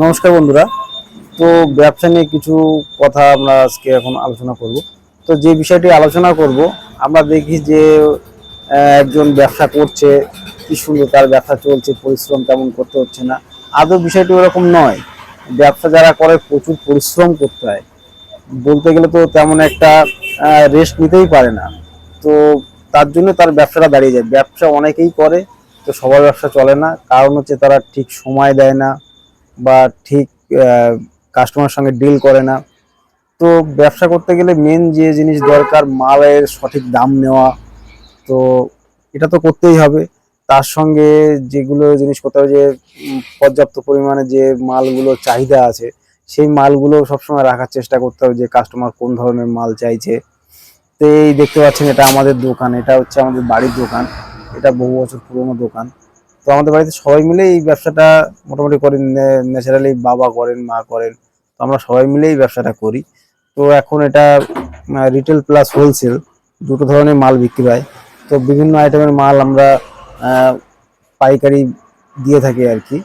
নমস্কার বন্ধুরা। তো ব্যবসা নিয়ে কিছু কথা আমরা আজকে এখন আলোচনা করব। তো যে বিষয়টি আলোচনা করব, আমরা দেখি যে একজন ব্যবসা করছে, কি সুন্দর তার ব্যবসা চলছে, পরিশ্রম তেমন করতে হচ্ছে না। আদৌ বিষয়টি ওরকম নয়। ব্যবসা যারা করে প্রচুর পরিশ্রম করতে হয়, বলতে গেলে তো তেমন একটা রেস্ট নিতেই পারে না। তো তার জন্য তার ব্যবসাটা দাঁড়িয়ে যায়। ব্যবসা অনেকেই করে, তো সবার ব্যবসা চলে না, কারণ হচ্ছে তারা ঠিক সময় দেয় না বা ঠিক কাস্টমার সঙ্গে ডিল করে না। তো ব্যবসা করতে গেলে মেন যে জিনিস দরকার, মালের সঠিক দাম নেওয়া। তো এটা তো করতেই হবে। তার সঙ্গে যেগুলো জিনিস করতে হবে, যে পর্যাপ্ত পরিমাণে যে মালগুলো চাহিদা আছে, সেই মালগুলো সবসময় রাখার চেষ্টা করতে হবে, যে কাস্টমার কোন ধরনের মাল চাইছে। তো এই দেখতে পাচ্ছেন, এটা আমাদের দোকান, এটা হচ্ছে আমাদের বাড়ির দোকান। এটা বহু বছর পুরনো দোকান। তো আমাদের বাড়িতে সবাই মিলে এই ব্যবসাটা মোটামুটি করি। ন্যাচারালি বাবা করেন, মা করেন, তো আমরা সবাই মিলে এই ব্যবসাটা করি। তো এখন এটা রিটেল প্লাস হোলসেল দুটো ধরনের মাল বিক্রি হয়। তো বিভিন্ন আইটেমের মাল আমরা পাইকারি দিয়ে থাকি আর কি।